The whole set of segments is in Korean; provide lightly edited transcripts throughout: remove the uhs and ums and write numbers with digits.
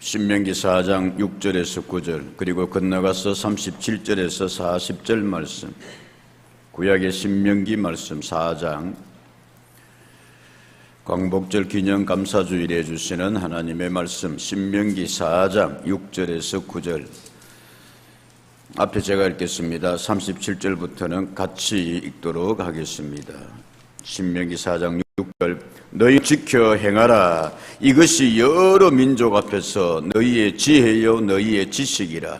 신명기 4장 6절에서 9절 그리고 건너가서 37절에서 40절 말씀, 구약의 신명기 말씀 4장 광복절 기념 감사주일에 주시는 하나님의 말씀, 신명기 4장 6절에서 9절. 앞에 제가 읽겠습니다. 37절부터는 같이 읽도록 하겠습니다. 신명기 4장 6절. 너희 지켜 행하라. 이것이 여러 민족 앞에서 너희의 지혜요 너희의 지식이라.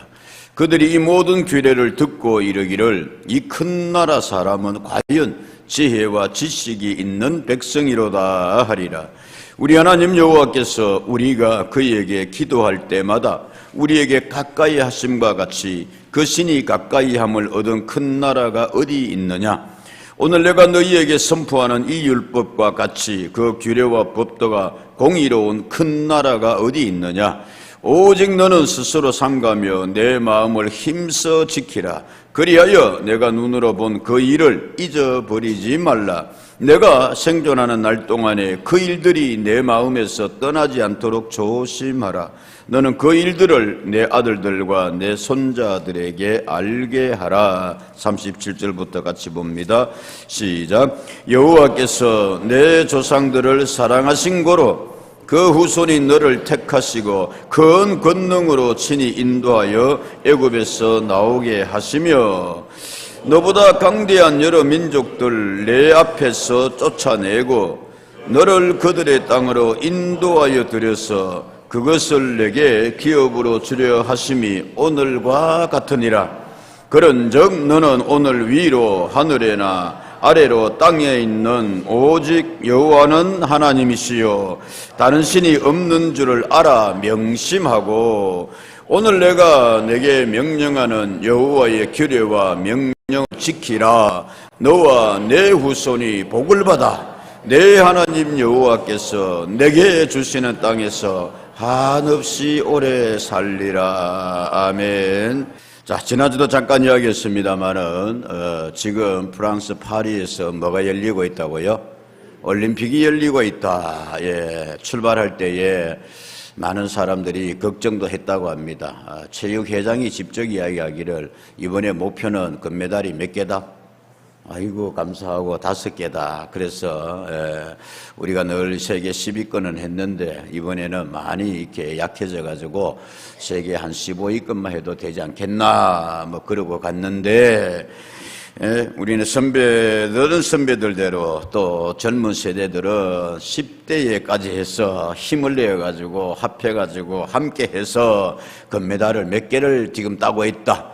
그들이 이 모든 규례를 듣고 이르기를 이 큰 나라 사람은 과연 지혜와 지식이 있는 백성이로다 하리라. 우리 하나님 여호와께서 우리가 그에게 기도할 때마다 우리에게 가까이 하심과 같이 그 신이 가까이 함을 얻은 큰 나라가 어디 있느냐? 오늘 내가 너희에게 선포하는 이 율법과 같이 그 규례와 법도가 공의로운 큰 나라가 어디 있느냐? 오직 너는 스스로 삼가며 내 마음을 힘써 지키라. 그리하여 내가 눈으로 본 그 일을 잊어버리지 말라. 내가 생존하는 날 동안에 그 일들이 내 마음에서 떠나지 않도록 조심하라. 너는 그 일들을 내 아들들과 내 손자들에게 알게 하라. 37절부터 같이 봅니다. 시작. 여호와께서 내 조상들을 사랑하신 고로 그 후손이 너를 택하시고 큰 권능으로 친히 인도하여 애굽에서 나오게 하시며 너보다 강대한 여러 민족들 내 앞에서 쫓아내고 너를 그들의 땅으로 인도하여 들여서 그것을 내게 기업으로 주려 하심이 오늘과 같으니라. 그런즉 너는 오늘 위로 하늘에나 아래로 땅에 있는 오직 여호와는 하나님이시요 다른 신이 없는 줄을 알아 명심하고 오늘 내가 내게 명령하는 여호와의 규례와 명령을 지키라. 너와 내 후손이 복을 받아 내 하나님 여호와께서 내게 주시는 땅에서 한없이 오래 살리라. 아멘. 자, 지난주도 잠깐 이야기했습니다마는 지금 프랑스 파리에서 뭐가 열리고 있다고요? 올림픽이 열리고 있다. 예, 출발할 때에 많은 사람들이 걱정도 했다고 합니다. 체육회장이 직접 이야기하기를 이번에 목표는 금메달이 몇 개다? 아이고 감사하고 5개다. 그래서 우리가 늘 세계 10위권은 했는데 이번에는 많이 이렇게 약해져 가지고 세계 한 15위권만 해도 되지 않겠나 뭐 그러고 갔는데 우리는 선배들은 선배들대로 또 젊은 세대들은 10대에까지 해서 힘을 내어 가지고 합해 가지고 함께 해서 금메달을 몇 개를 지금 따고 있다.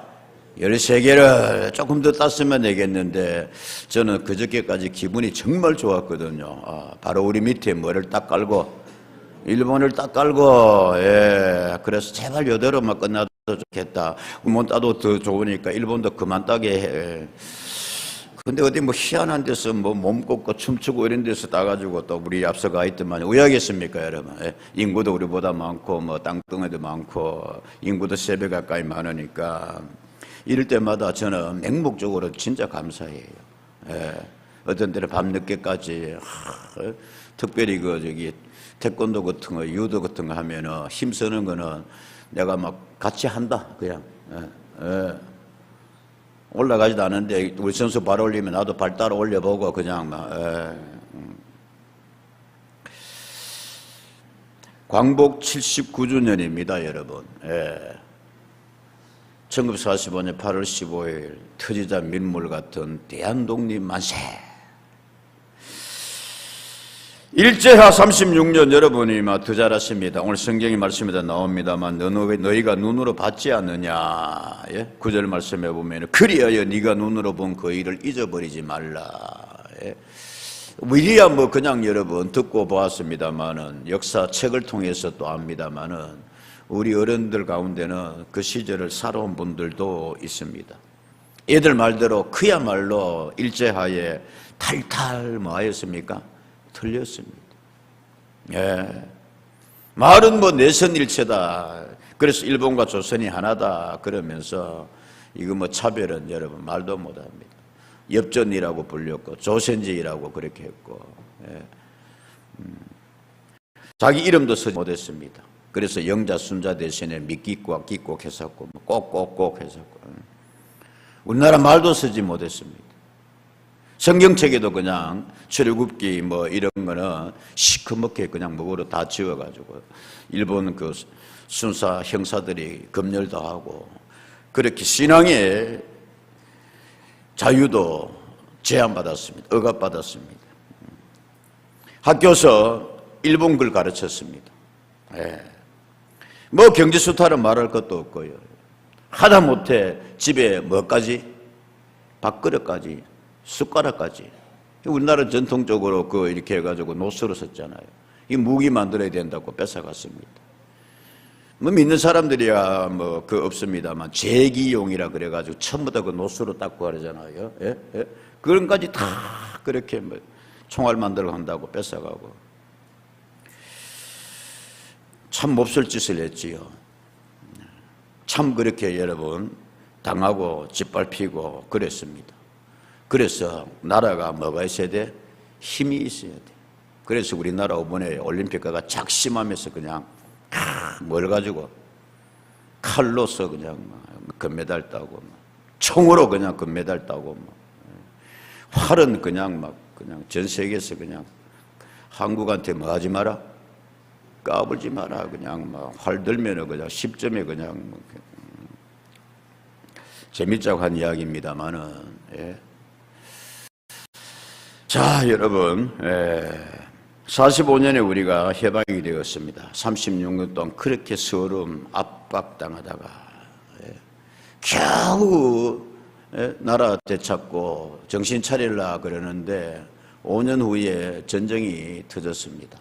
13개를 조금 더 땄으면 되겠는데 저는 그저께까지 기분이 정말 좋았거든요. 바로 우리 밑에 뭐를 딱 깔고 일본을 딱 깔고 그래서 제발 여대로만 끝나도 좋겠다. 못 따도 더 좋으니까 일본도 그만 따게 해. 근데 어디 뭐 희한한 데서 뭐 몸 꺾고 춤추고 이런 데서 따가지고 또 우리 앞서가 있더만 의아하겠습니까 여러분? 인구도 우리보다 많고 뭐 땅덩어리도 많고 인구도 3배 가까이 많으니까 이럴 때마다 저는 맹목적으로 진짜 감사해요. 어떤 때는 밤늦게까지 특별히 태권도 같은 거, 유도 같은 거 하면은 힘쓰는 거는 내가 막 같이 한다 그냥. 올라가지도 않은데 우리 선수 발 올리면 나도 발 따라 올려보고 그냥 막. 광복 79주년입니다, 여러분. 1945년 8월 15일 터지자 민물 같은 대한독립 만세. 일제하 36년 여러분이 더 잘 아십니다. 오늘 성경의 말씀에다 나옵니다만 너희가 눈으로 봤지 않느냐. 9절 말씀해 보면 그리하여 네가 눈으로 본 그 일을 잊어버리지 말라. 우리야 뭐 그냥 여러분 듣고 보았습니다마는 역사 책을 통해서 또 압니다마는 우리 어른들 가운데는 그 시절을 살아온 분들도 있습니다. 얘들 말대로 그야말로 일제하에 탈탈 뭐 하였습니까? 틀렸습니다. 말은 뭐 내선일체다. 그래서 일본과 조선이 하나다 그러면서 이거 뭐 차별은 여러분 말도 못합니다. 엽전이라고 불렸고 조선제이라고 그렇게 했고 자기 이름도 쓰지 못했습니다. 그래서 영자 순자 대신에 미끼꽉 끼꼭 했었고 꼭꼭꼭 했었고 우리나라 말도 쓰지 못했습니다. 성경책에도 그냥 출애굽기 뭐 이런 거는 시커멓게 그냥 목으로 다 지워가지고 일본 그 순사 형사들이 검열도 하고 그렇게 신앙의 자유도 제한받았습니다. 억압받았습니다. 학교에서 일본 글 가르쳤습니다. 뭐 경제수탈은 말할 것도 없고요. 하다못해 집에 뭐까지? 밥그릇까지, 숟가락까지. 우리나라 전통적으로 그 이렇게 해가지고 노수로 썼잖아요. 이 무기 만들어야 된다고 뺏어갔습니다. 뭐 믿는 사람들이야 뭐 그 없습니다만 제기용이라 그래가지고 전부 다 그 노수로 닦고 그러잖아요. 그런 까지 다 그렇게 뭐 총알 만들어 간다고 뺏어가고 참 몹쓸 짓을 했지요. 참 그렇게 여러분 당하고 짓밟히고 그랬습니다. 그래서 나라가 뭐가 있어야 돼? 힘이 있어야 돼. 그래서 우리나라 이번에 올림픽가가 작심하면서 그냥 뭘 가지고 칼로서 그냥 금메달 따고 총으로 그냥 금메달 따고 활은 그냥 전 세계에서 그냥 한국한테 뭐 하지 마라? 까불지 마라. 그냥 활 들면은 그냥 10점에 그냥 재밌자고 한 이야기입니다만은. 자, 여러분, 45년에 우리가 해방이 되었습니다. 36년 동안 그렇게 서름 압박당하다가 겨우 나라 되찾고 정신 차리려 그러는데 5년 후에 전쟁이 터졌습니다.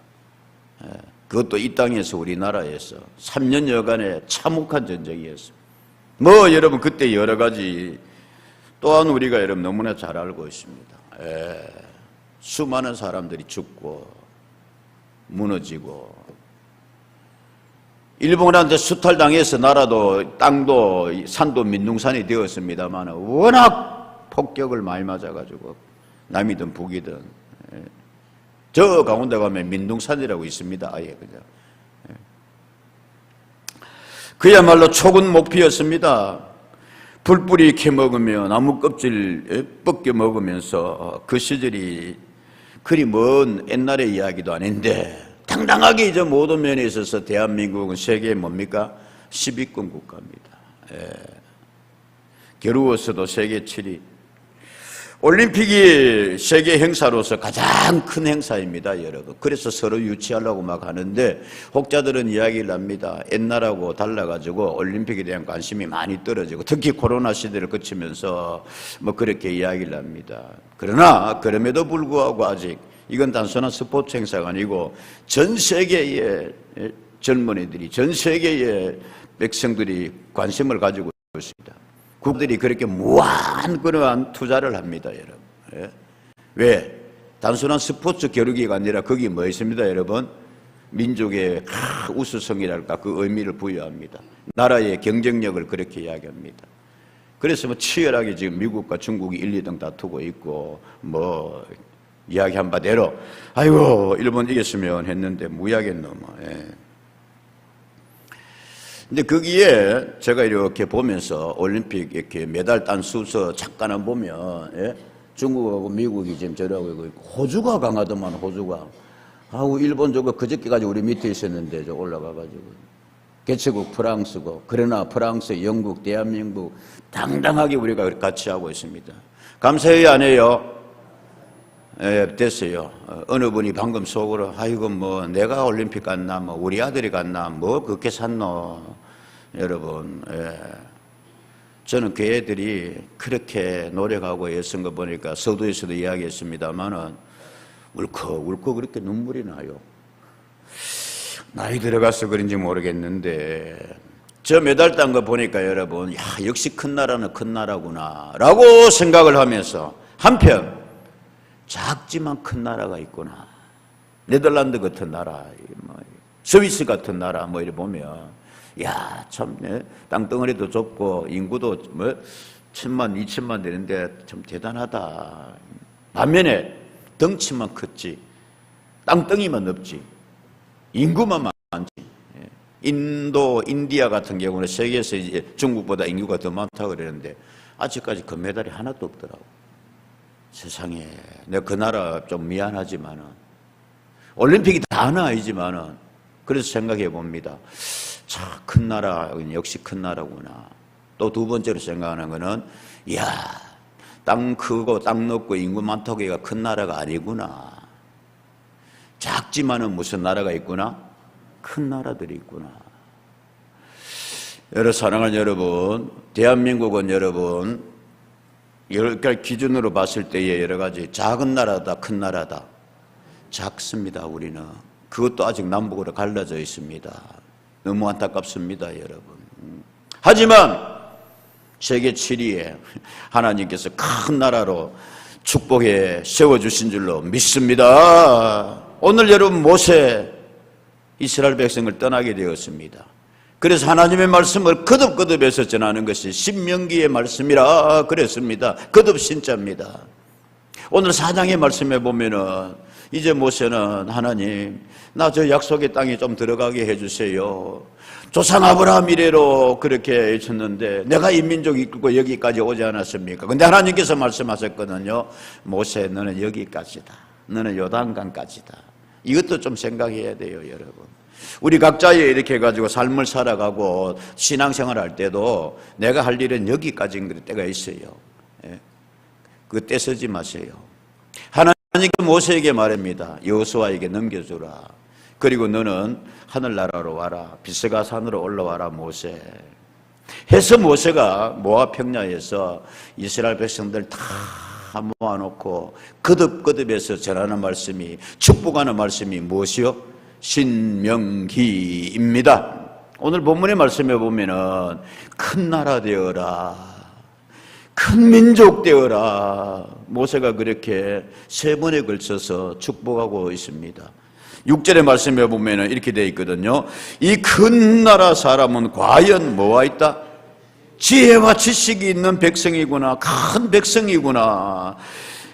그것도 이 땅에서 우리나라에서 3년여간의 참혹한 전쟁이었습니다. 뭐 여러분 그때 여러 가지 또한 우리가 여러분 너무나 잘 알고 있습니다. 수많은 사람들이 죽고 무너지고 일본한테 수탈당해서 나라도 땅도 산도 민둥산이 되었습니다만 워낙 폭격을 많이 맞아가지고 남이든 북이든 저 가운데 가면 민둥산이라고 있습니다. 아예 그냥 그야말로 초군 목피였습니다. 불뿌리 캐먹으며 나무 껍질 벗겨 먹으면서 그 시절이 그리 먼 옛날의 이야기도 아닌데 당당하게 이제 모든 면에 있어서 대한민국은 세계의 뭡니까? 10위권 국가입니다. 겨루어서도 세계 7위. 올림픽이 세계 행사로서 가장 큰 행사입니다, 여러분. 그래서 서로 유치하려고 막 하는데 혹자들은 이야기를 합니다. 옛날하고 달라가지고 올림픽에 대한 관심이 많이 떨어지고 특히 코로나 시대를 거치면서 뭐 그렇게 이야기를 합니다. 그러나 그럼에도 불구하고 아직 이건 단순한 스포츠 행사가 아니고 전 세계의 젊은이들이 전 세계의 백성들이 관심을 가지고 있습니다. 국들이 그렇게 무한 그러한 투자를 합니다, 여러분. 왜? 단순한 스포츠 겨루기가 아니라 거기 뭐 있습니다, 여러분? 민족의 우수성이랄까 그 의미를 부여합니다. 나라의 경쟁력을 그렇게 이야기합니다. 그래서 뭐 치열하게 지금 미국과 중국이 1, 2등 다투고 있고 뭐 이야기한 바대로 아이고 일본 이겼으면 했는데 무야겠노 뭐. 근데 거기에 제가 이렇게 보면서 올림픽 이렇게 메달 딴 순서 잠깐만 보면 중국하고 미국이 지금 저러고 있고 호주가 강하더만 호주가 아우 일본 저거 그저께까지 우리 밑에 있었는데 저 올라가가지고 개최국 프랑스고 그러나 프랑스, 영국, 대한민국 당당하게 우리가 같이 하고 있습니다. 감사해요 안 해요? 됐어요. 어느 분이 방금 속으로 아이고 뭐 내가 올림픽 갔나 뭐 우리 아들이 갔나 뭐 그렇게 샀노. 여러분 저는 그 애들이 그렇게 노력하고 애쓴 거 보니까 서두에서도 이야기했습니다마는 울컥울컥 그렇게 눈물이 나요. 나이 들어가서 그런지 모르겠는데 저 메달 딴 거 보니까 여러분 야 역시 큰 나라는 큰 나라구나 라고 생각을 하면서 한편 작지만 큰 나라가 있구나. 네덜란드 같은 나라, 스위스 같은 나라 뭐 이렇게 보면 야, 참 땅덩어리도 좁고 인구도 뭐 1000만, 2000만 되는데 참 대단하다. 반면에 덩치만 컸지, 땅덩이만 없지, 인구만 많지. 인도, 인디아 같은 경우는 세계에서 이제 중국보다 인구가 더 많다고 그러는데 아직까지 금메달이 하나도 없더라고. 세상에, 내가 그 나라 좀 미안하지만은 올림픽이 다는 아니지만은 그래서 생각해 봅니다. 참 큰 나라, 역시 큰 나라구나. 또 두 번째로 생각하는 거는, 이야, 땅 크고 땅 넓고 인구 많다고 해가 큰 나라가 아니구나. 작지만은 무슨 나라가 있구나? 큰 나라들이 있구나. 여러분, 사랑하는 여러분, 대한민국은 여러분, 여러 가지 기준으로 봤을 때에 여러 가지 작은 나라다, 큰 나라다. 작습니다, 우리는. 그것도 아직 남북으로 갈라져 있습니다. 너무 안타깝습니다, 여러분. 하지만 세계 7위에 하나님께서 큰 나라로 축복해 세워주신 줄로 믿습니다. 오늘 여러분 모세 이스라엘 백성을 떠나게 되었습니다. 그래서 하나님의 말씀을 거듭거듭해서 전하는 것이 신명기의 말씀이라 그랬습니다. 거듭 신자입니다. 오늘 4장의 말씀에 보면은 이제 모세는 하나님 나 저 약속의 땅에 좀 들어가게 해주세요. 조상 아브라함 이래로 그렇게 외쳤는데 내가 이 민족 이끌고 여기까지 오지 않았습니까? 근데 하나님께서 말씀하셨거든요. 모세 너는 여기까지다. 너는 요단강까지다. 이것도 좀 생각해야 돼요, 여러분. 우리 각자에 이렇게 해가지고 삶을 살아가고 신앙생활 할 때도 내가 할 일은 여기까지인 때가 있어요. 그거 떼쓰지 마세요. 하나님께 모세에게 말합니다. 여호수아에게 넘겨주라. 그리고 너는 하늘나라로 와라. 비스가 산으로 올라와라, 모세. 해서 모세가 모압 평야에서 이스라엘 백성들 다 모아놓고 거듭거듭해서 전하는 말씀이, 축복하는 말씀이 무엇이요? 신명기입니다. 오늘 본문의 말씀에 보면은 큰 나라 되어라, 큰 민족 되어라, 모세가 그렇게 세 번에 걸쳐서 축복하고 있습니다. 6절의 말씀에 보면은 이렇게 되어 있거든요. 이 큰 나라 사람은 과연 뭐가 있다? 지혜와 지식이 있는 백성이구나. 큰 백성이구나.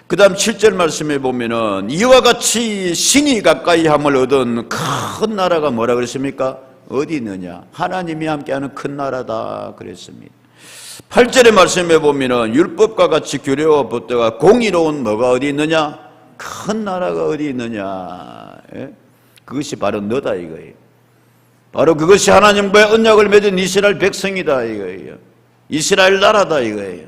그 다음 7절 말씀에 보면은 이와 같이 신이 가까이 함을 얻은 큰 나라가 뭐라 그랬습니까? 어디 있느냐? 하나님이 함께하는 큰 나라다 그랬습니다. 8절의 말씀에 보면은 율법과 같이 규례와 법도가 공의로운 뭐가 어디 있느냐? 큰 나라가 어디 있느냐? 예? 그것이 바로 너다 이거예요. 바로 그것이 하나님과의 언약을 맺은 이스라엘 백성이다 이거예요. 이스라엘 나라다 이거예요.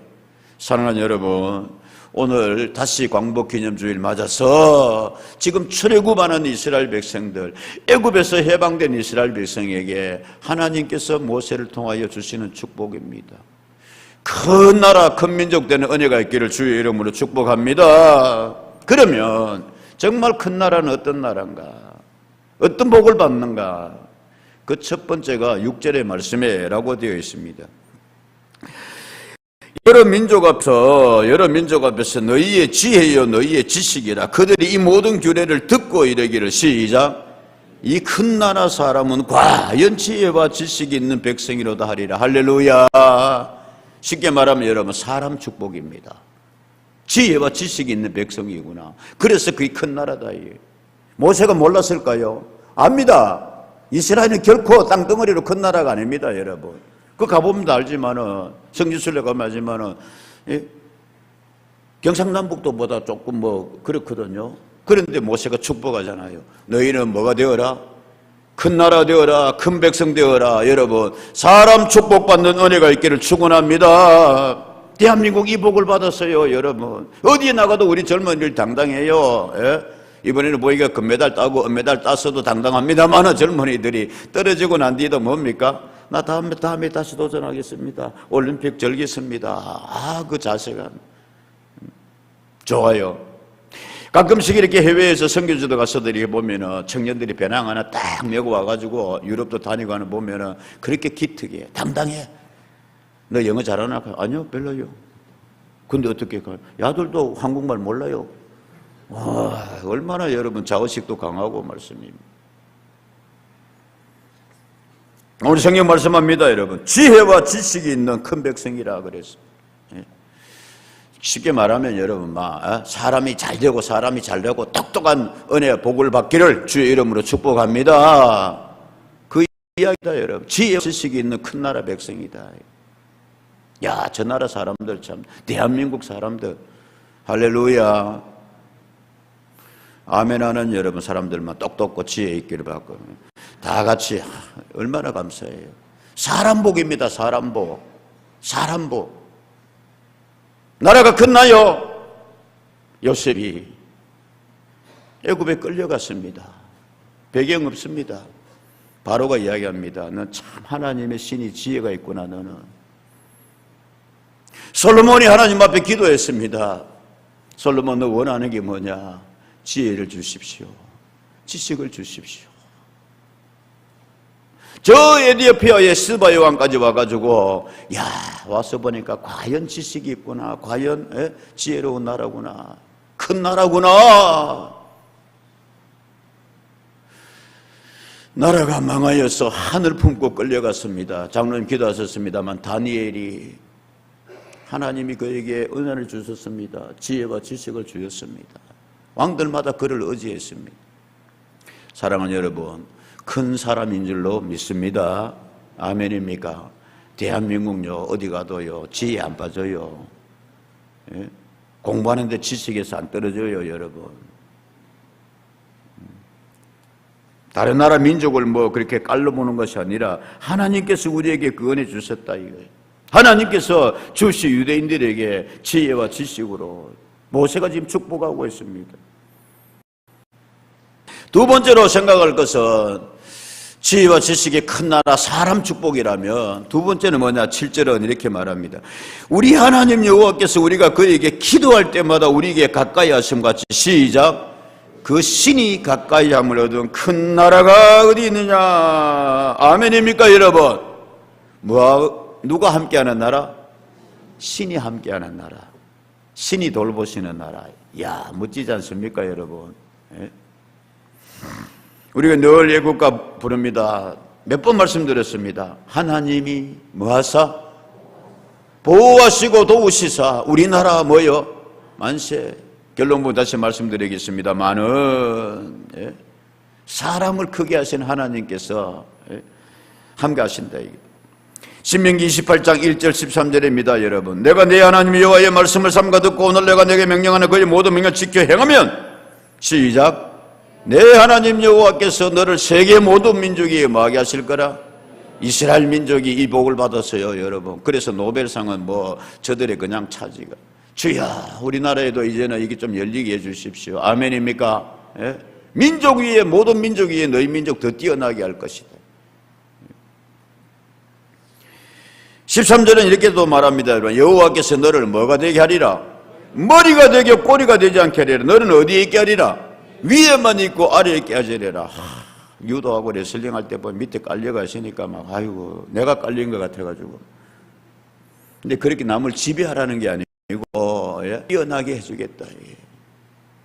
사랑하는 여러분, 오늘 다시 광복기념주일 맞아서 지금 출애굽하는 이스라엘 백성들, 애굽에서 해방된 이스라엘 백성에게 하나님께서 모세를 통하여 주시는 축복입니다. 큰 나라, 큰 민족 되는 은혜가 있기를 주의 이름으로 축복합니다. 그러면 정말 큰 나라는 어떤 나라인가? 어떤 복을 받는가? 그 첫 번째가 6절의 말씀에 라고 되어 있습니다. 여러 민족 앞에서 너희의 지혜요 너희의 지식이라. 그들이 이 모든 규례를 듣고 이르기를 시작. 이 큰 나라 사람은 과연 지혜와 지식이 있는 백성이로다 하리라. 할렐루야. 쉽게 말하면 여러분 사람 축복입니다. 지혜와 지식이 있는 백성이구나. 그래서 그게 큰 나라다. 모세가 몰랐을까요? 압니다. 이스라엘은 결코 땅덩어리로 큰 나라가 아닙니다, 여러분. 그 가보면 알지만은, 성지순례 가면 알지만은, 경상남북도보다 조금 그렇거든요. 그런데 모세가 축복하잖아요. 너희는 뭐가 되어라? 큰 나라 되어라. 큰 백성 되어라. 여러분, 사람 축복받는 은혜가 있기를 축원합니다. 대한민국 이 복을 받았어요, 여러분. 어디에 나가도 우리 젊은이들 당당해요. 예? 이번에는 보니까 금메달 따고 은메달 땄어도 당당합니다만 젊은이들이 떨어지고 난 뒤에도 뭡니까? 나 다음에 다시 도전하겠습니다. 올림픽 즐기겠습니다. 그 자세가 좋아요. 가끔씩 이렇게 해외에서 선교지도 가서도 이렇게 보면은 청년들이 배낭 하나 딱 메고 와가지고 유럽도 다니고 하는 보면은 그렇게 기특해. 당당해. 너 영어 잘하나? 아니요, 별로요. 근데 어떻게 가? 야들도 한국말 몰라요. 와, 얼마나 여러분 자의식도 강하고 말씀입니다. 오늘 성경 말씀합니다, 여러분. 지혜와 지식이 있는 큰 백성이라 그랬어. 쉽게 말하면 여러분 사람이 잘 되고 똑똑한 은혜 복을 받기를 주의 이름으로 축복합니다. 그 이야기다 여러분. 지혜 지식이 있는 큰 나라 백성이다. 야, 저 나라 사람들 참, 대한민국 사람들 할렐루야. 아멘 하는 여러분 사람들만 똑똑고 지혜 있기를 바라고 다 같이 얼마나 감사해요. 사람 복입니다. 사람 복. 사람 복. 나라가 끝나요. 요셉이 애굽에 끌려갔습니다. 배경 없습니다. 바로가 이야기합니다. 넌 참 하나님의 신이 지혜가 있구나. 너는. 솔로몬이 하나님 앞에 기도했습니다. 솔로몬, 너 원하는 게 뭐냐? 지혜를 주십시오. 지식을 주십시오. 저 에디오피아의 스바 여왕까지 와가지고 야, 와서 보니까 과연 지식이 있구나. 과연 지혜로운 나라구나. 큰 나라구나. 나라가 망하여서 하늘 품고 끌려갔습니다. 장로님 기도하셨습니다만 다니엘이 하나님이 그에게 은혜를 주셨습니다. 지혜와 지식을 주셨습니다. 왕들마다 그를 의지했습니다. 사랑하는 여러분, 큰 사람인 줄로 믿습니다. 아멘입니까? 대한민국요, 어디 가도요, 지혜 안 빠져요. 예? 공부하는데 지식에서 안 떨어져요, 여러분. 다른 나라 민족을 뭐 그렇게 깔러보는 것이 아니라 하나님께서 우리에게 그 은혜 주셨다 이거예요. 하나님께서 주시 유대인들에게 지혜와 지식으로 모세가 지금 축복하고 있습니다. 두 번째로 생각할 것은 지혜와 지식의 큰 나라 사람 축복이라면 두 번째는 뭐냐? 7절은 이렇게 말합니다. 우리 하나님 여호와께서 우리가 그에게 기도할 때마다 우리에게 가까이 하심 같이 시작. 그 신이 가까이 함을 얻은 큰 나라가 어디 있느냐? 아멘입니까 여러분? 누가 함께하는 나라? 신이 함께하는 나라. 신이 돌보시는 나라. 이야, 멋지지 않습니까 여러분? 예? 우리가 늘 애국가 부릅니다. 몇 번 말씀드렸습니다. 하나님이 뭐하사? 보호하시고 도우시사 우리나라 뭐요? 만세. 결론부 다시 말씀드리겠습니다만은 예? 사람을 크게 하신 하나님께서 예? 함께하신다. 신명기 28장 1절 13절입니다. 여러분, 내가 내 하나님 여호와의 말씀을 삼가 듣고 오늘 내가 내게 명령하는 그의 모든 명령을 지켜 행하면 시작. 내 하나님 여호와께서 너를 세계 모든 민족이 뭐하게 하실 거라. 이스라엘 민족이 이 복을 받았어요 여러분. 그래서 노벨상은 뭐 저들의 그냥 차지가. 주야, 우리나라에도 이제는 이게 좀 열리게 해주십시오. 아멘입니까? 예? 민족 위에, 모든 민족 위에 너희 민족 더 뛰어나게 할 것이다. 13절은 이렇게도 말합니다. 여러분, 여호와께서 너를 뭐가 되게 하리라? 머리가 되게 꼬리가 되지 않게 하리라. 너는 어디에 있게 하리라? 위에만 있고 아래에 있게 하리라. 유도하고 레슬링 할 때 보면 밑에 깔려가 있으니까 막 아이고 내가 깔린 것 같아가지고. 근데 그렇게 남을 지배하라는 게 아니고 예? 뛰어나게 해주겠다. 예.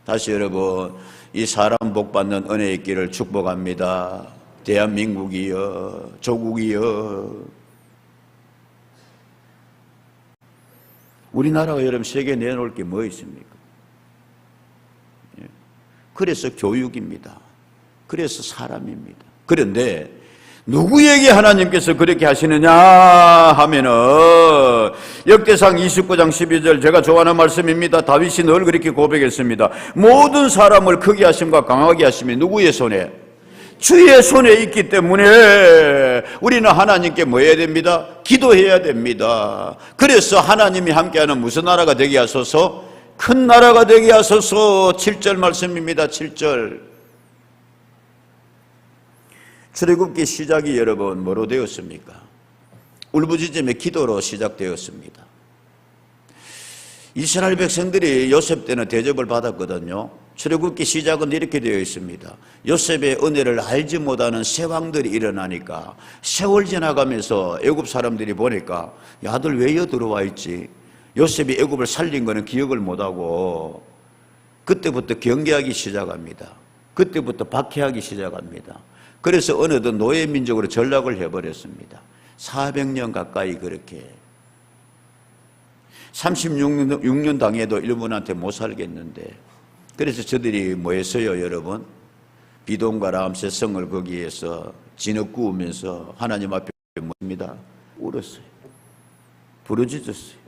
다시 여러분, 이 사람 복 받는 은혜 있기를 축복합니다. 대한민국이여, 조국이여. 우리나라가 여러분 세계에 내놓을 게 뭐 있습니까? 예. 그래서 교육입니다. 그래서 사람입니다. 그런데 누구에게 하나님께서 그렇게 하시느냐 하면은 역대상 29장 12절 제가 좋아하는 말씀입니다. 다윗이 늘 그렇게 고백했습니다. 모든 사람을 크게 하심과 강하게 하심이 누구의 손에? 주의 손에 있기 때문에 우리는 하나님께 뭐 해야 됩니다? 기도해야 됩니다. 그래서 하나님이 함께하는 무슨 나라가 되게 하소서? 큰 나라가 되게 하소서. 7절 말씀입니다. 7절. 출애굽기 시작이 여러분 뭐로 되었습니까? 울부짖음의 기도로 시작되었습니다. 이스라엘 백성들이 요셉 때는 대접을 받았거든요. 출애굽기 시작은 이렇게 되어 있습니다. 요셉의 은혜를 알지 못하는 세왕들이 일어나니까 세월 지나가면서 애굽 사람들이 보니까 야, 아들 왜 여기 들어와 있지? 요셉이 애굽을 살린 거는 기억을 못하고 그때부터 경계하기 시작합니다. 그때부터 박해하기 시작합니다. 그래서 어느덧 노예민족으로 전락을 해버렸습니다. 400년 가까이 그렇게 36년 당해도 일본한테 못 살겠는데 그래서 저들이 뭐 했어요 여러분? 비돔과 람세 성을 거기에서 진흙구우면서 하나님 앞에 뭡니다? 울었어요. 부르짖었어요.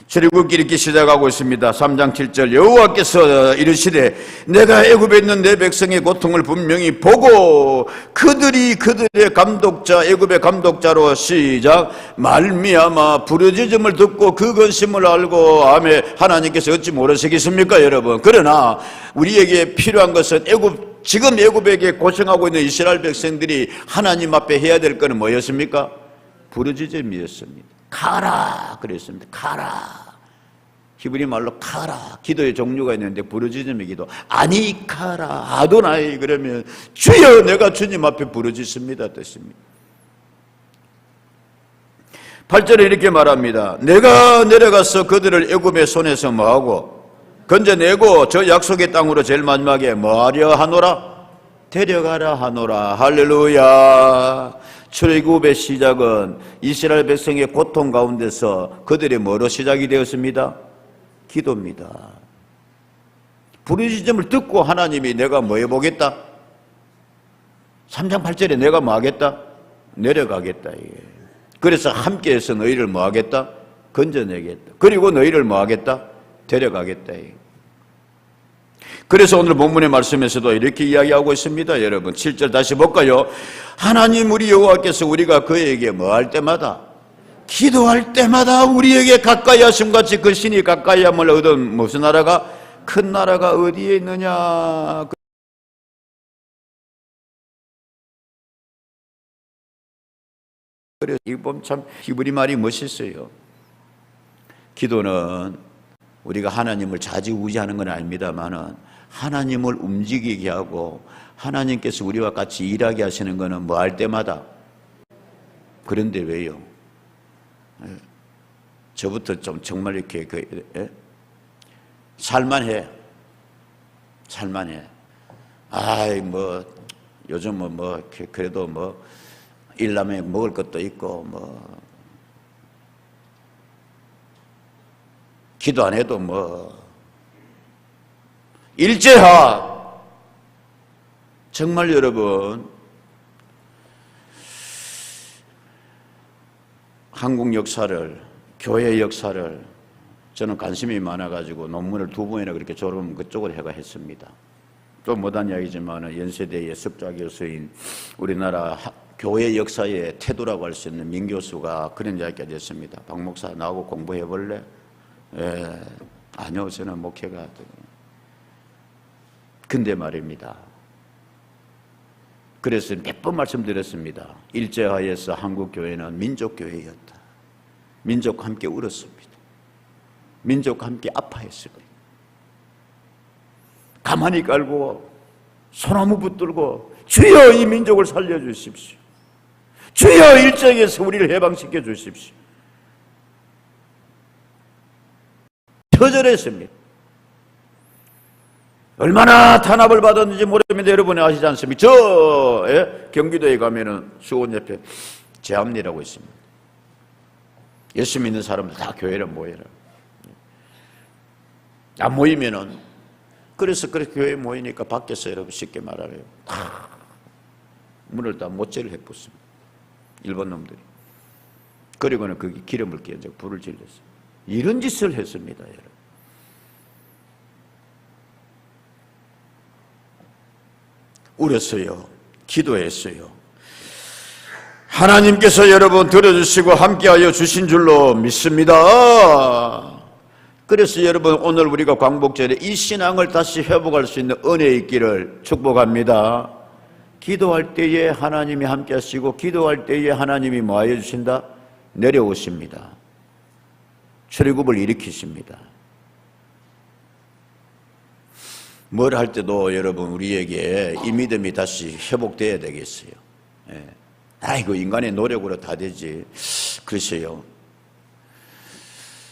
출애굽기 이렇게 시작하고 있습니다. 3장 7절 여호와께서 이르시되 내가 애굽에 있는 내 백성의 고통을 분명히 보고 그들이 그들의 감독자 애굽의 감독자로 시작 말미암아 부르짖음을 듣고 그 근심을 알고 아멘. 하나님께서 어찌 모르시겠습니까 여러분? 그러나 우리에게 필요한 것은 지금 애굽에게 고생하고 있는 이스라엘 백성들이 하나님 앞에 해야 될 것은 뭐였습니까? 부르짖음이었습니다. 가라 그랬습니다. 가라. 히브리 말로 가라. 기도의 종류가 있는데 부르짖음의 기도. 아니 가라. 아도나이 그러면 주여 내가 주님 앞에 부르짖습니다 뜻입니다. 8절에 이렇게 말합니다. 내가 내려가서 그들을 애굽의 손에서 뭐하고 건져내고 저 약속의 땅으로 제일 마지막에 뭐하려 하노라? 데려가라 하노라. 할렐루야. 출애굽의 시작은 이스라엘 백성의 고통 가운데서 그들의 뭐로 시작이 되었습니다? 기도입니다. 부르짖음을 듣고 하나님이 내가 뭐 해보겠다? 3장 8절에 내가 뭐 하겠다? 내려가겠다. 그래서 함께해서 너희를 뭐 하겠다? 건져내겠다. 그리고 너희를 뭐 하겠다? 데려가겠다. 그래서 오늘 본문의 말씀에서도 이렇게 이야기하고 있습니다. 여러분 7절 다시 볼까요? 하나님 우리 여호와께서 우리가 그에게 뭐 할 때마다 기도할 때마다 우리에게 가까이 하심같이 그 신이 가까이 함을 얻은 무슨 나라가? 큰 나라가 어디에 있느냐? 그래서 이 보면 참 히브리 말이 멋있어요. 기도는 우리가 하나님을 좌지우지하는 건 아닙니다만은 하나님을 움직이게 하고 하나님께서 우리와 같이 일하게 하시는 것은 뭐 할 때마다. 그런데 왜요? 저부터 좀 정말 이렇게 살만해. 아이 뭐 요즘은 뭐 그래도 뭐 일남에 먹을 것도 있고 뭐 기도 안 해도 뭐 일제하. 정말 여러분 한국 역사를 교회 역사를 저는 관심이 많아가지고 논문을 2번이나 그렇게 졸업하면 그쪽을 해가 했습니다. 또 못한 이야기지만 연세대의 석좌 교수인 우리나라 교회 역사의 태도라고 할 수 있는 민 교수가 그런 이야기가 됐습니다. 박 목사 나하고 공부해 볼래? 예, 아니요 저는 목회가. 근데 말입니다. 그래서 몇 번 말씀드렸습니다. 일제하에서 한국교회는 민족교회였다. 민족과 함께 울었습니다. 민족과 함께 아파했습니다. 가만히 깔고 소나무 붙들고 주여 이 민족을 살려주십시오. 주여 일제에게서 우리를 해방시켜 주십시오. 처절했습니다. 얼마나 탄압을 받았는지 모릅니다. 여러분이 아시지 않습니까? 경기도에 가면은 수원 옆에 제암리라고 있습니다. 예수 믿는 사람들 다 교회를 모여라. 안 모이면은 그래서 그렇게 교회에 모이니까 밖에서 여러분 쉽게 말하래요. 다 문을 다 못제를 해붓습니다. 일본 놈들이. 그리고는 거기 기름을 끼얹어 불을 질렀어요. 이런 짓을 했습니다, 여러분. 울었어요. 기도했어요. 하나님께서 여러분 들어주시고 함께하여 주신 줄로 믿습니다. 그래서 여러분 오늘 우리가 광복절에 이 신앙을 다시 회복할 수 있는 은혜 있기를 축복합니다. 기도할 때에 하나님이 함께하시고 기도할 때에 하나님이 뭐 해주신다? 내려오십니다. 출애굽을 일으키십니다. 뭘 할 때도 여러분 우리에게 이 믿음이 다시 회복돼야 되겠어요. 아이고 인간의 노력으로 다 되지. 글쎄요.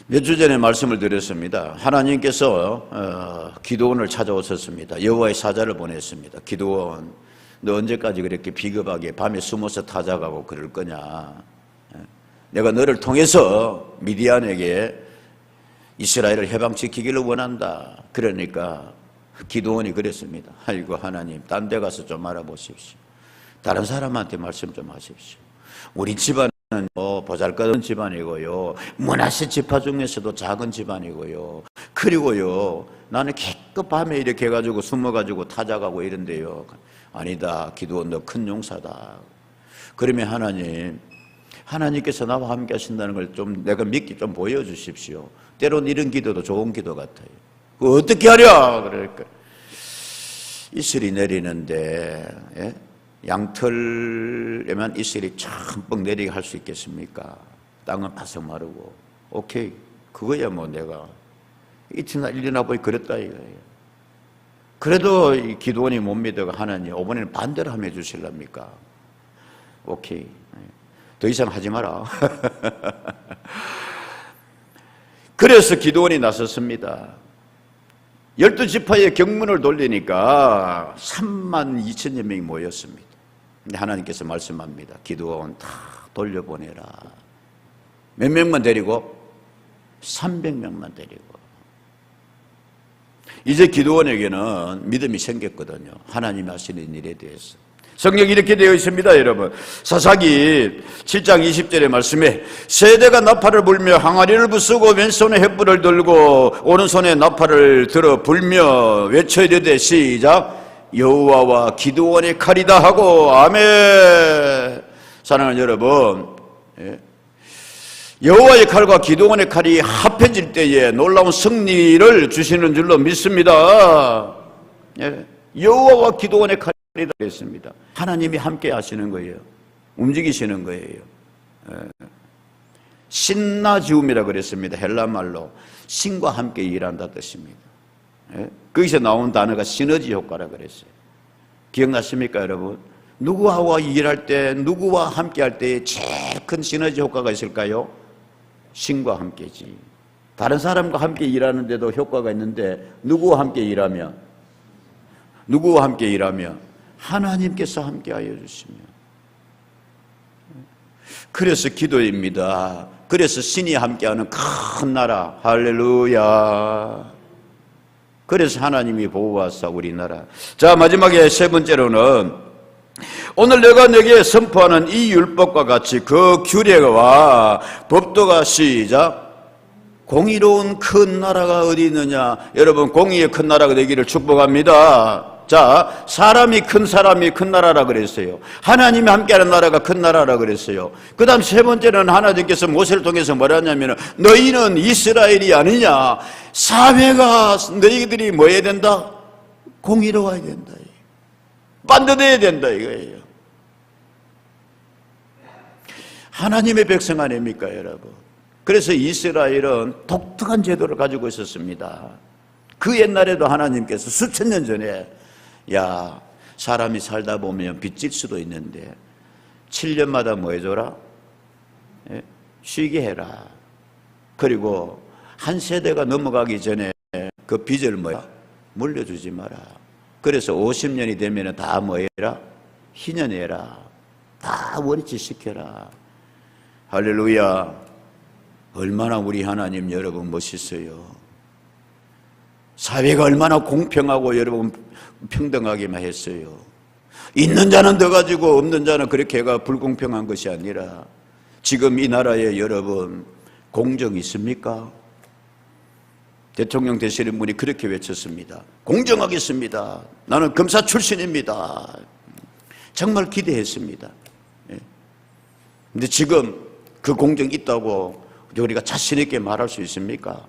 몇 주 전에 말씀을 드렸습니다. 하나님께서 기드온을 찾아오셨습니다. 여호와의 사자를 보냈습니다. 기드온, 너 언제까지 그렇게 비겁하게 밤에 숨어서 타작하고 그럴 거냐. 내가 너를 통해서 미디안에게 이스라엘을 해방시키기를 원한다. 그러니까 기도원이 그랬습니다. 아이고 하나님, 딴 데 가서 좀 알아보십시오. 다른 사람한테 말씀 좀 하십시오. 우리 집안은 보잘것없는 집안이고요, 므낫세 지파 중에서도 작은 집안이고요, 그리고요 나는 기껏 밤에 이렇게 해가지고 숨어가지고 타작하고 이런데요. 아니다, 기도원 너 큰 용사다. 그러면 하나님께서 나와 함께 하신다는 걸 좀 내가 믿기 좀 보여주십시오. 때론 이런 기도도 좋은 기도 같아요. 어떻게 하랴? 그러니까 이슬이 내리는데, 예? 양털에만 이슬이 첨뻑 내리게 할 수 있겠습니까? 땅은 바싹 마르고. 오케이, 그거야 뭐 내가 이틀이나 1년이나 보이 그랬다 이거예요. 그래도 이 기도원이 못 믿어가 하나님 이번에는 반대로 하면 해주실랍니까? 오케이, 더 이상 하지 마라. 그래서 기도원이 나섰습니다. 12지파의 경문을 돌리니까 32,000여 명이 모였습니다. 근데 하나님께서 말씀합니다. 기도원 다 돌려보내라. 몇 명만 데리고? 300명만 데리고. 이제 기도원에게는 믿음이 생겼거든요. 하나님이 하시는 일에 대해서. 성경이 이렇게 되어 있습니다, 여러분. 사사기 7장 20절의 말씀에 세대가 나팔을 불며 항아리를 부수고 왼손에 횃불을 들고 오른손에 나팔을 들어 불며 외쳐 이르되 시작 여호와와 기도원의 칼이다 하고 아멘. 사랑하는 여러분, 여호와의 칼과 기도원의 칼이 합해질 때에 놀라운 승리를 주시는 줄로 믿습니다. 여호와와 기도원의 칼이 했습니다. 하나님이 함께 하시는 거예요. 움직이시는 거예요. 신나지움이라 그랬습니다. 헬라말로 신과 함께 일한다 뜻입니다. 거기서 나온 단어가 시너지 효과라 그랬어요. 기억나십니까 여러분? 누구와 일할 때, 누구와 함께 할 때 제일 큰 시너지 효과가 있을까요? 신과 함께지. 다른 사람과 함께 일하는데도 효과가 있는데 누구와 함께 일하면 하나님께서 함께하여 주시면. 그래서 기도입니다. 그래서 신이 함께하는 큰 나라. 할렐루야. 그래서 하나님이 보호하사 우리나라. 자, 마지막에 세 번째로는 오늘 내가 너에게 선포하는 이 율법과 같이 그 규례와 법도가 시작 공의로운 큰 나라가 어디 있느냐. 여러분, 공의의 큰 나라가 되기를 축복합니다. 자, 사람이 큰 나라라 그랬어요. 하나님이 함께하는 나라가 큰 나라라 그랬어요. 그 다음 세 번째는 하나님께서 모세를 통해서 뭐라 하냐면 너희는 이스라엘이 아니냐. 사회가 너희들이 뭐 해야 된다? 공의로워야 된다. 반듯해야 된다 이거예요. 하나님의 백성 아닙니까 여러분? 그래서 이스라엘은 독특한 제도를 가지고 있었습니다. 그 옛날에도 하나님께서 수천 년 전에 야, 사람이 살다 보면 빚질 수도 있는데 7년마다 뭐 해줘라? 쉬게 해라. 그리고 한 세대가 넘어가기 전에 그 빚을 뭐야? 물려주지 마라. 그래서 50년이 되면 다 뭐 해라? 희년해라. 다 원위치 시켜라. 할렐루야. 얼마나 우리 하나님 여러분 멋있어요. 사회가 얼마나 공평하고 여러분 평등하게만 했어요. 있는 자는 더 가지고 없는 자는 그렇게 해가 불공평한 것이 아니라 지금 이 나라에 여러분 공정 있습니까? 대통령 되시는 분이 그렇게 외쳤습니다. 공정하겠습니다. 나는 검사 출신입니다. 정말 기대했습니다. 그런데 지금 그 공정이 있다고 우리가 자신 있게 말할 수 있습니까?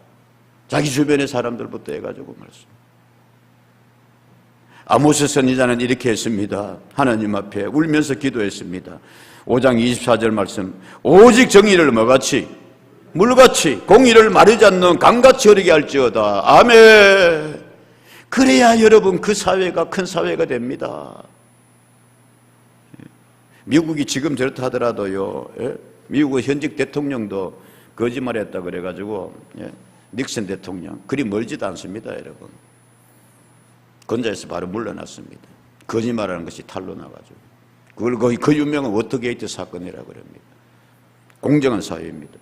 자기 주변의 사람들부터 해가지고 말씀. 아모스 선지자는 이렇게 했습니다. 하나님 앞에 울면서 기도했습니다. 5장 24절 말씀. 오직 정의를 뭐같이? 물같이 공의를 마르지 않는 강같이 흐르게 할지어다. 아멘. 그래야 여러분 그 사회가 큰 사회가 됩니다. 미국이 지금 저렇다 하더라도요. 미국의 현직 대통령도 거짓말했다 그래가지고 닉슨 대통령 그리 멀지도 않습니다 여러분. 건자에서 바로 물러났습니다. 거짓말하는 것이 탄로 나가지고. 그걸 거의 그 유명한 워터게이트 사건이라고 그럽니다. 공정한 사회입니다.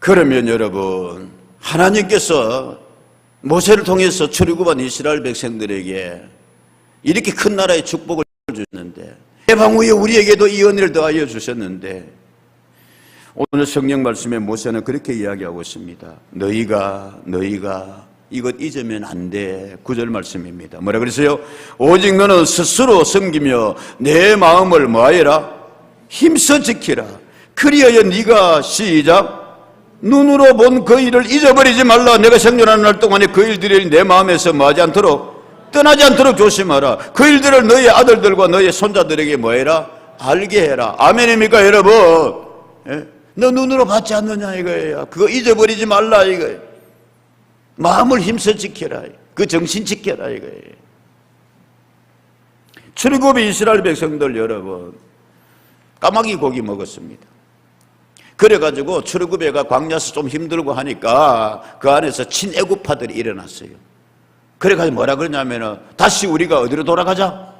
그러면 여러분, 하나님께서 모세를 통해서 출애굽한 이스라엘 백성들에게 이렇게 큰 나라의 축복을 주셨는데, 해방 후에 우리에게도 이 은혜를 더하여 주셨는데, 오늘 성경 말씀에 모세는 그렇게 이야기하고 있습니다. 너희가 이것 잊으면 안 돼. 9절 말씀입니다. 뭐라 그랬어요? 오직 너는 스스로 섬기며 내 마음을 뭐하여라? 힘써 지키라. 그리하여 네가 시작. 눈으로 본 그 일을 잊어버리지 말라. 내가 생존하는 날 동안에 그 일들이 내 마음에서 뭐하지 않도록, 떠나지 않도록 조심하라. 그 일들을 너희 아들들과 너희 손자들에게 뭐해라? 알게 해라. 아멘입니까 여러분? 예? 너 눈으로 봤지 않느냐 이거예요. 그거 잊어버리지 말라 이거예요. 마음을 힘써 지켜라. 그 정신 지켜라 이거예요. 출애굽의 이스라엘 백성들 여러분, 까마귀 고기 먹었습니다. 그래가지고 출애굽해가 광야에서 좀 힘들고 하니까 그 안에서 친애굽파들이 일어났어요. 그래가지고 뭐라 그러냐면은 다시 우리가 어디로 돌아가자?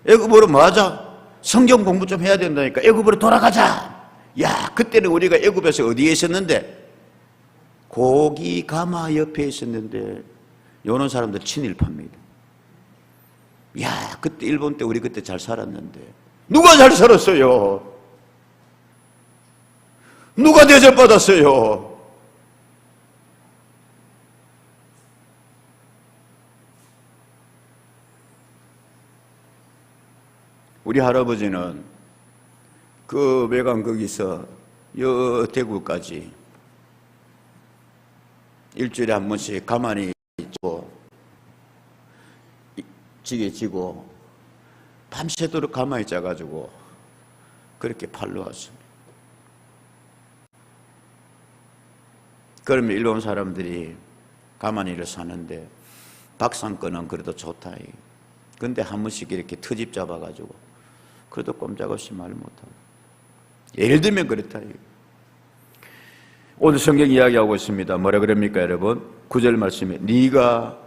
애굽으로 뭐 하자? 성경 공부 좀 해야 된다니까 애굽으로 돌아가자. 야, 그때는 우리가 애굽에서 어디에 있었는데? 고기 가마 옆에 있었는데 요런 사람들 친일파입니다. 야, 그때 일본 때 우리 그때 잘 살았는데 누가 잘 살았어요? 누가 대접받았어요? 우리 할아버지는 그 외관 거기서 여 대구까지 일주일에 한 번씩 가만히 있고 지게 지고 밤새도록 가만히 짜가지고 그렇게 팔러 왔습니다. 그러면 일본 사람들이 가만히를 사는데 박상권은 그래도 좋다. 근데 한 번씩 이렇게 트집 잡아가지고 그래도 꼼짝없이 말 못하고. 예를 들면 그렇다. 오늘 성경 이야기하고 있습니다. 뭐라 그럽니까 여러분? 9절 말씀에 네가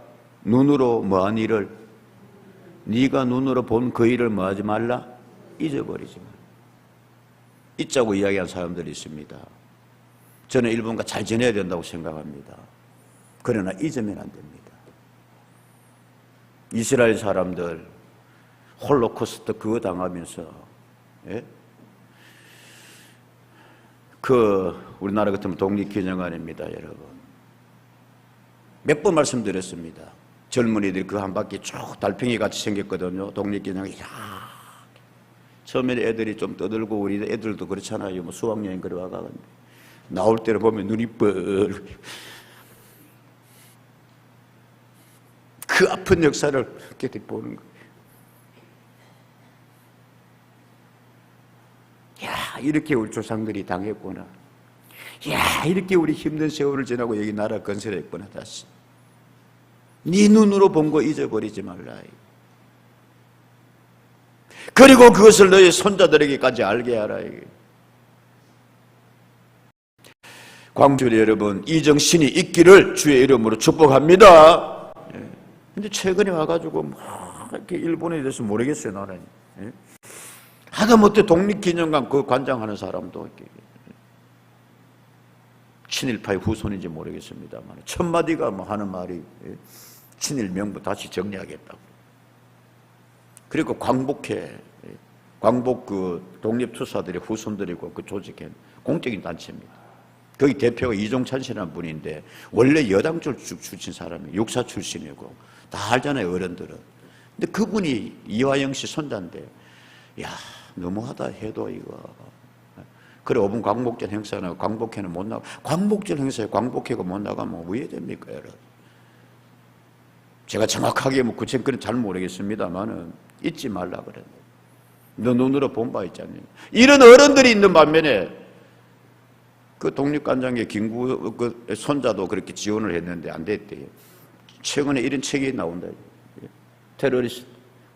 눈으로 뭐한 일을, 네가 눈으로 본 그 일을 뭐하지 말라? 잊어버리지 말라. 잊자고 이야기한 사람들이 있습니다. 저는 일본과 잘 지내야 된다고 생각합니다. 그러나 잊으면 안 됩니다. 이스라엘 사람들 홀로코스트 그거 당하면서, 예? 우리나라 같으면 독립기념관입니다, 여러분. 몇 번 말씀드렸습니다. 젊은이들이 그 한 바퀴 쭉 달팽이 같이 생겼거든요. 독립기념관. 처음에 애들이 좀 떠들고 우리 애들도 그렇잖아요. 뭐 수학여행 그래 와가 나올 때를 보면 눈이 뻘. 그 아픈 역사를 이렇게 보는 거예요. 야, 이렇게 우리 조상들이 당했구나. 야, 이렇게 우리 힘든 세월을 지나고 여기 나라 건설했구나. 다시 네 눈으로 본 거 잊어버리지 말라. 그리고 그것을 너희 손자들에게까지 알게 하라. 광주리 여러분, 이 정신이 있기를 주의 이름으로 축복합니다. 근데 최근에 와가지고 막 이렇게 일본에 대해서 모르겠어요, 나는. 하다못해 독립기념관 그 관장하는 사람도 이렇게 친일파의 후손인지 모르겠습니다만 첫 마디가 뭐 하는 말이 친일 명부 다시 정리하겠다고. 그리고 광복회, 광복 그 독립투사들의 후손들이고 그 조직한 공적인 단체입니다. 거기 대표가 이종찬 씨라는 분인데 원래 여당 쪽 출신 사람이 육사 출신이고 다 알잖아요, 어른들은. 근데 그분이 이화영 씨 손자인데, 야, 너무하다 해도 이거. 그래, 5분 광복절 행사나 광복회는 못 나가. 광복절 행사에 광복회가 못 나가면 왜 됩니까, 여러분? 제가 정확하게 뭐 구체적으로는 잘 모르겠습니다만은 잊지 말라 그래. 너 눈으로 본 바 있잖아요. 이런 어른들이 있는 반면에 그 독립관장의 김구 그 손자도 그렇게 지원을 했는데 안 됐대요. 최근에 이런 책이 나온다. 테러리스트,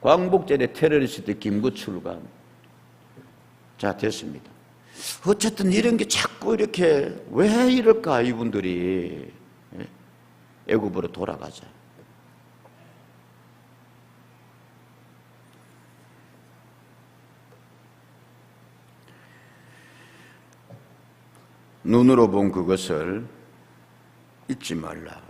광복절에 테러리스트 김구 출간. 자, 됐습니다. 어쨌든 이런 게 자꾸 이렇게 왜 이럴까 이분들이. 애굽으로 돌아가자. 눈으로 본 그것을 잊지 말라.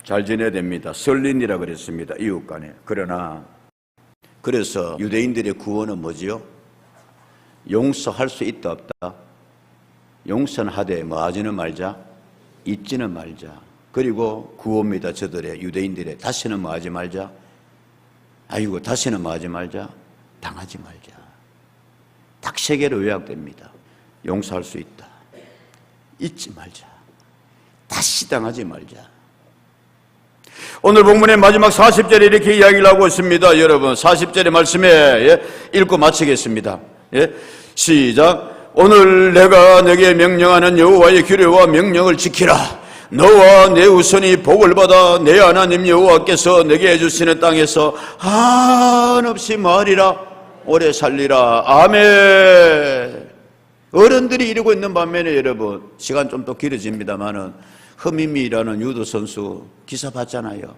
잘 지내야 됩니다. 설린이라 그랬습니다. 이웃 간에. 그러나 그래서 유대인들의 구원은 뭐지요? 용서할 수 있다 없다? 용서는 하되 뭐 하지는 말자? 잊지는 말자. 그리고 구원입니다. 저들의 유대인들의 다시는 뭐 하지 말자? 아이고 다시는 뭐 하지 말자? 당하지 말자. 딱 세 개로 요약됩니다. 용서할 수 있다. 잊지 말자. 다시 당하지 말자. 오늘 본문의 마지막 40절에 이렇게 이야기를 하고 있습니다. 여러분 40절의 말씀에 읽고 마치겠습니다. 시작. 오늘 내가 내게 명령하는 여호와의 규례와 명령을 지키라. 너와 내 후손이 복을 받아 내 하나님 여호와께서 내게 해주시는 땅에서 한없이 말이라 오래 살리라. 아멘. 어른들이 이러고 있는 반면에 여러분 시간 좀 더 길어집니다만은 허미미라는 유도 선수 기사 봤잖아요.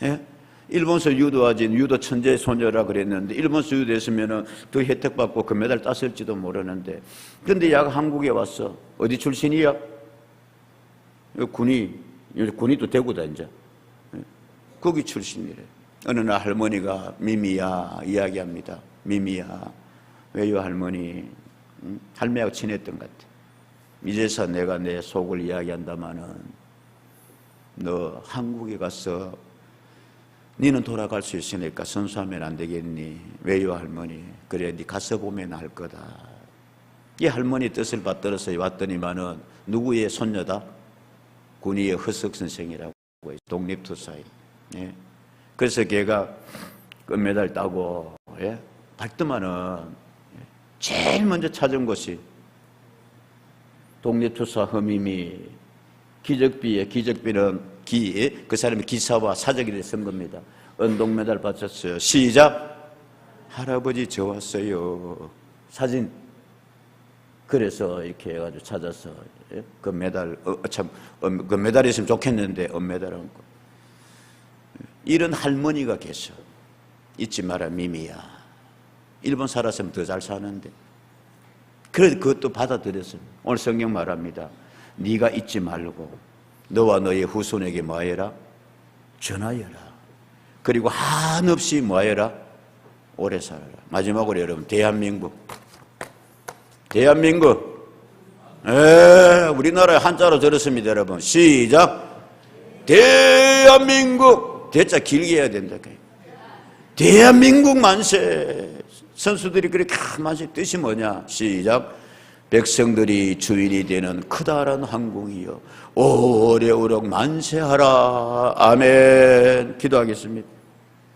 예? 일본서 유도하진 유도 천재 소녀라 그랬는데 일본서 유도했으면은 더 혜택 받고 금메달 땄을지도 모르는데 그런데 야가 한국에 왔어. 어디 출신이야? 군이 또 대구다 이제. 거기 출신이래. 어느 날 할머니가 미미야 이야기합니다. 미미야 왜요 할머니? 할매하고 친했던 것 같아. 이제서 내가 내 속을 이야기한다마는 너 한국에 가서 니는 돌아갈 수 있으니까 선수하면 안 되겠니? 왜요 할머니? 그래 니 가서 보면 알 거다. 이 할머니 뜻을 받들어서 왔더니만은 누구의 손녀다? 군의의 허석 선생이라고 독립투사인. 예. 그래서 걔가 금메달 따고 발등만은 제일 먼저 찾은 곳이 독립투사 허미미 기적비는 그 사람이 기사와 사적이 쓴 겁니다. 은동메달 받쳤어요. 시작. 할아버지 저 왔어요. 사진. 그래서 이렇게 해가지고 찾아서 그 메달 그 메달이 있으면 좋겠는데 은메달 얹고 이런 할머니가 계셔. 잊지 마라 미미야. 일본 살았으면 더 잘 사는데. 그래서 그것도 받아들였어요. 오늘 성경 말합니다. 네가 잊지 말고 너와 너의 후손에게 뭐하여라? 전하여라. 그리고 한없이 뭐하여라? 오래 살아라. 마지막으로 여러분 대한민국 우리나라에 한자로 들었습니다. 여러분 시작. 대한민국. 대자 길게 해야 된다. 대한민국 만세. 선수들이 그렇게 만세 뜻이 뭐냐? 시작. 백성들이 주인이 되는 크다란 황궁이여 오래오래 만세하라. 아멘. 기도하겠습니다.